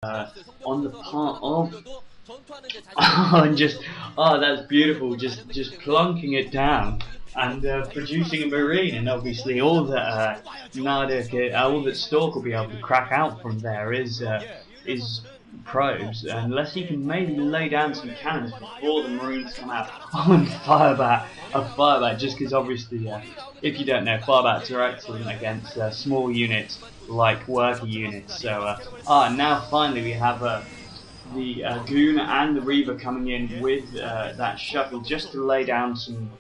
on the part of and that's beautiful, just plunking it down and producing a marine, and obviously all that all that Stork will be able to crack out from there is probes, unless he can maybe lay down some cannons before the marines come out. Oh, and firebat, just because obviously, if you don't know, firebats are excellent against small units like worker units. So, now finally we have the Goon and the Reaver coming in with that shuttle just to lay down some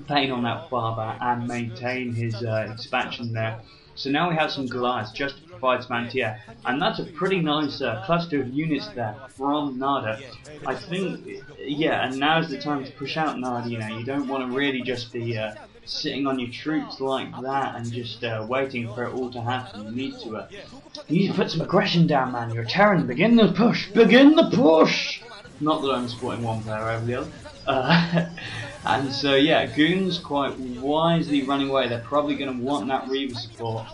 pain on that firebat and maintain his expansion there. So now we have some Goliaths just to provide some anti-air, and that's a pretty nice cluster of units there from NaDa. I think, yeah, and now's the time to push out NaDa. You know, you don't want to really just be sitting on your troops like that and just waiting for it all to happen. You need to put some aggression down, man. You're a Terran. Begin the push. Begin the push. Not that I'm supporting one player over the other. And so yeah, Goons quite wisely running away. They're probably going to want that Reaver support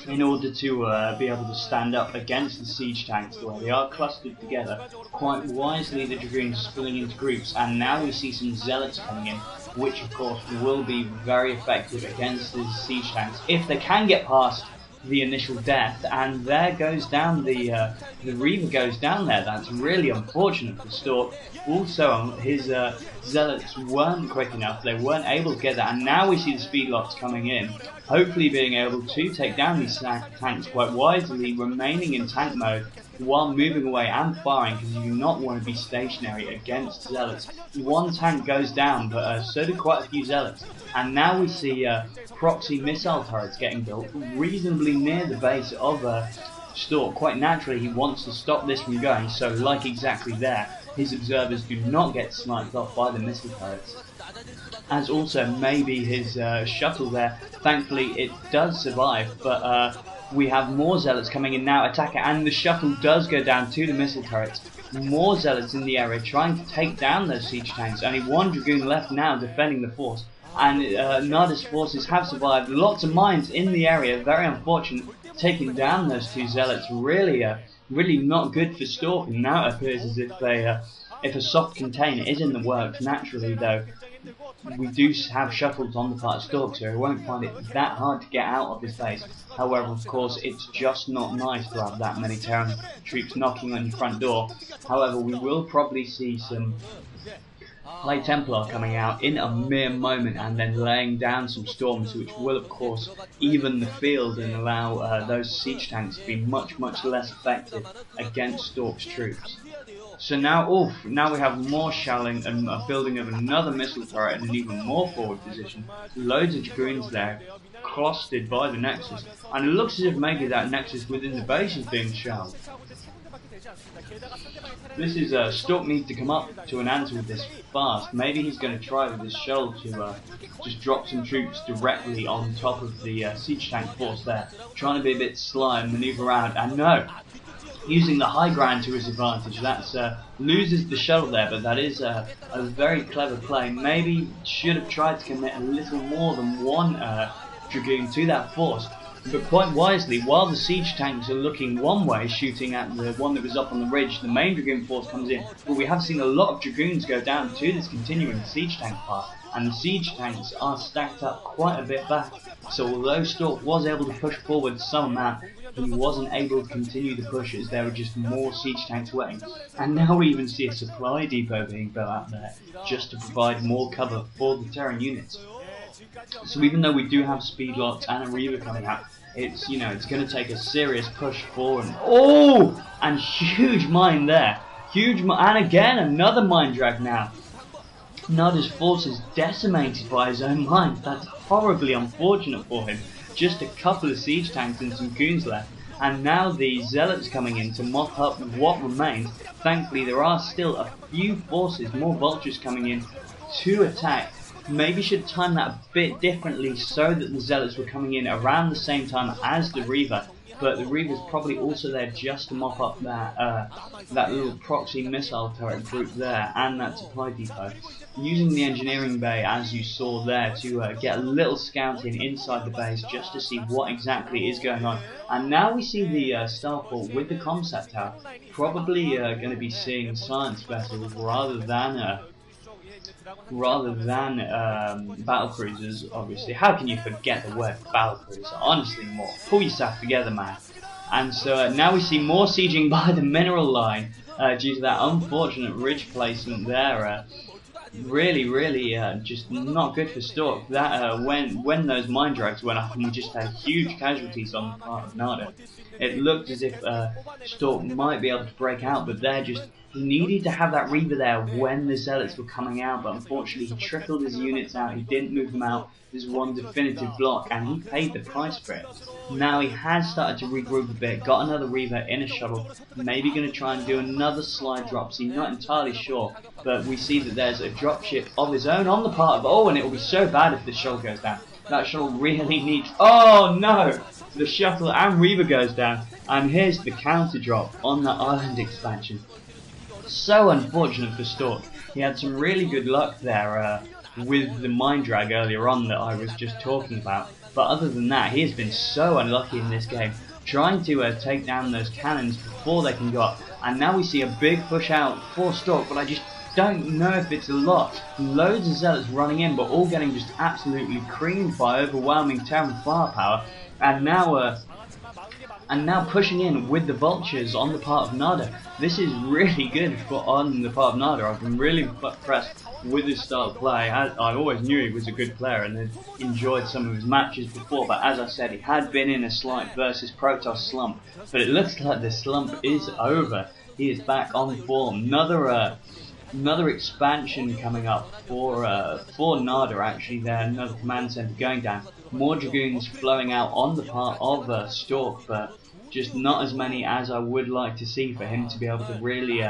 in order to be able to stand up against the siege tanks the way they are clustered together. Quite wisely the Dragoons are splitting into groups, and now we see some Zealots coming in, which of course will be very effective against the siege tanks if they can get past the initial death. And there goes down the Reaver goes down there. That's really unfortunate for Stork. Also, his Zealots weren't quick enough, they weren't able to get that, and now we see the speedlots coming in, hopefully being able to take down these tanks quite wisely, remaining in tank mode while moving away and firing, because you do not want to be stationary against Zealots. One tank goes down, but so do quite a few Zealots. And now we see proxy missile turrets getting built reasonably near the base of Stork. Quite naturally, he wants to stop this from going, so like exactly there, his observers do not get sniped off by the missile turrets. As also maybe his shuttle there, thankfully it does survive, but we have more Zealots coming in now, attack it, and the shuttle does go down to the missile turrets. More Zealots in the area trying to take down those siege tanks. Only one Dragoon left now defending the force, and NaDa's forces have survived. Lots of mines in the area, very unfortunate. Taking down those two Zealots really not good for Stork, and now it appears as if if a soft container is in the works. Naturally though, we do have shuttles on the part of Stork, so he won't find it that hard to get out of his base. However, of course, it's just not nice to have that many Terran troops knocking on your front door. However, we will probably see some High Templar coming out in a mere moment and then laying down some storms, which will of course even the field and allow those siege tanks to be much less effective against Stork's troops. So now, now we have more shelling and a building of another missile turret in an even more forward position. Loads of Dragoons there, clustered by the Nexus, and it looks as if maybe that Nexus within the base is being shelled. This is Stork needs to come up to an answer with this fast. Maybe he's going to try with his shell to just drop some troops directly on top of the siege tank force there, trying to be a bit sly and manoeuvre around. And no, using the high ground to his advantage. That's loses the shuttle there, but that is a very clever play. Maybe should have tried to commit a little more than one Dragoon to that force. But quite wisely, while the siege tanks are looking one way, shooting at the one that was up on the ridge, the main Dragoon force comes in. But we have seen a lot of Dragoons go down to this continuing siege tank path, and the siege tanks are stacked up quite a bit back. So although Stork was able to push forward some amount, he wasn't able to continue the push as there were just more siege tanks waiting. And now we even see a supply depot being built out there, just to provide more cover for the Terran units. So even though we do have speedlots and a Reaver coming out, it's it's going to take a serious push forward. Oh, and huge mine there, and again another mine drag now. NaDa's force is decimated by his own mines. That's horribly unfortunate for him. Just a couple of siege tanks and some goons left, and now the Zealots coming in to mop up what remains. Thankfully there are still a few forces, more vultures coming in to attack. Maybe should time that a bit differently so that the Zealots were coming in around the same time as the Reaver. but the Reaver's probably also there just to mop up that little proxy missile turret group there and that supply depot. Using the engineering bay, as you saw there, to get a little scouting inside the base just to see what exactly is going on. And now we see the starport with the comsat tower, probably going to be seeing science vessels rather than battle cruisers, obviously. How can you forget the word battle cruiser? Honestly, more. Pull yourself together, man. And so now we see more sieging by the mineral line due to that unfortunate ridge placement there. Really, just not good for Stork. That when those mine drags went up and we just had huge casualties on the part of NaDa, it looked as if Stork might be able to break out, but he needed to have that Reaver there when the Zealots were coming out, but unfortunately he trickled his units out, he didn't move them out. There's one definitive block, and he paid the price for it. Now he has started to regroup a bit, got another Reaver in a shuttle, maybe going to try and do another slide drop, so not entirely sure, but we see that there's a dropship of his own on the part of, and it will be so bad if the shuttle goes down. That shuttle really needs, oh no! The shuttle and Reaver goes down, and here's the counter drop on the island expansion. So unfortunate for Stork. He had some really good luck there with the mine drag earlier on that I was just talking about, but other than that he has been so unlucky in this game, trying to take down those cannons before they can go up. And now we see a big push out for Stork, but I just don't know if it's a lot. Loads of Zealots running in, but all getting just absolutely creamed by overwhelming Terran firepower, and now pushing in with the vultures on the part of NaDa. This is really good on the part of NaDa. I've been really impressed with his style of play. I always knew he was a good player and had enjoyed some of his matches before, but as I said, he had been in a slight versus Protoss slump, but it looks like the slump is over. He is back on form. Another expansion coming up for NaDa actually there, another command center going down. More Dragoons flowing out on the part of Stork, but just not as many as I would like to see for him to be able to really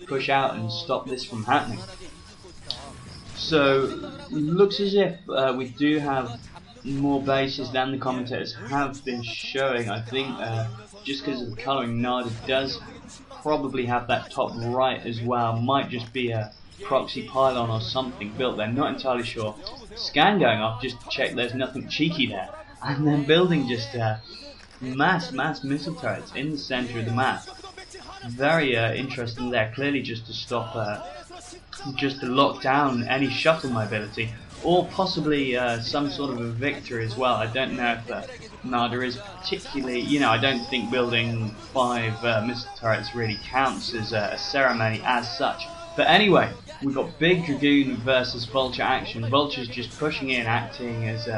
push out and stop this from happening. So, looks as if we do have more bases than the commentators have been showing. I think just because of the colouring, NaDa does probably have that top right as well. Might just be a proxy pylon or something built there, not entirely sure. Scan going off just to check there's nothing cheeky there, and then building just mass missile turrets in the centre of the map. Very interesting there, clearly just to stop, just to lock down any shuttle mobility, or possibly some sort of a victory as well. I don't know if NaDa is particularly, I don't think building 5 missile turrets really counts as a ceremony as such. But anyway, we've got big Dragoon versus Vulture action. Vulture's just pushing in, acting as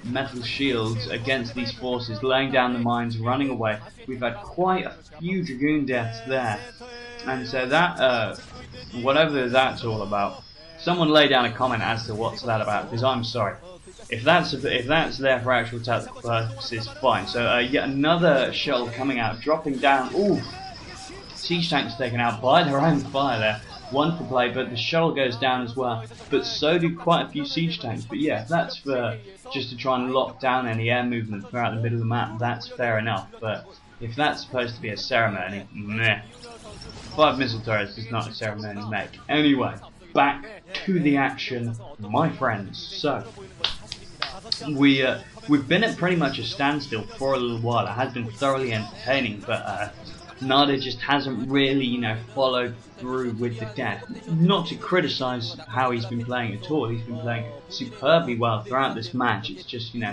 metal shields against these forces, laying down the mines, running away. We've had quite a few Dragoon deaths there, and so that, whatever that's all about, someone lay down a comment as to what's that about, because I'm sorry. If that's there for actual tactical purposes, fine. So yet another shuttle coming out, dropping down. Ooh, siege tanks taken out by their own fire there. Wonderful play, but the shuttle goes down as well. But so do quite a few siege tanks. But yeah, that's for just to try and lock down any air movement throughout the middle of the map. That's fair enough. But if that's supposed to be a ceremony, meh. 5 missile turrets is not a ceremony to make. Anyway, back to the action, my friends. So we've been at pretty much a standstill for a little while. It has been thoroughly entertaining, but NaDa just hasn't really, followed through with the death. Not to criticise how he's been playing at all. He's been playing superbly well throughout this match. It's just, and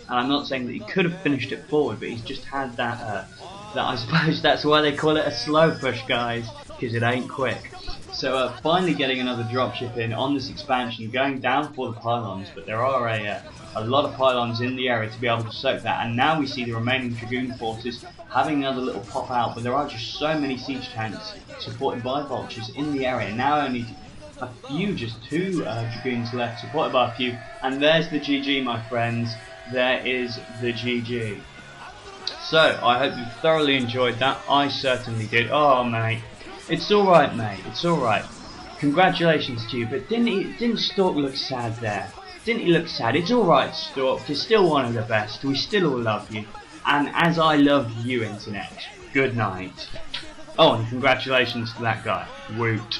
I'm not saying that he could have finished it forward, but he's just had that, I suppose that's why they call it a slow push, guys, because it ain't quick. So finally getting another dropship in on this expansion, going down for the pylons, but there are a lot of pylons in the area to be able to soak that, and now we see the remaining Dragoon forces having another little pop out, but there are just so many siege tanks supported by vultures in the area. Now only a few, just 2 Dragoons left, supported by a few, and there's the GG, my friends. There is the GG. So, I hope you thoroughly enjoyed that. I certainly did. Oh, mate. It's alright, mate. It's alright. Congratulations to you, but didn't Stork look sad there? Didn't he look sad? It's alright, Stork. You're still one of the best. We still all love you. And as I love you, Internet, good night. Oh, and congratulations to that guy. Woot.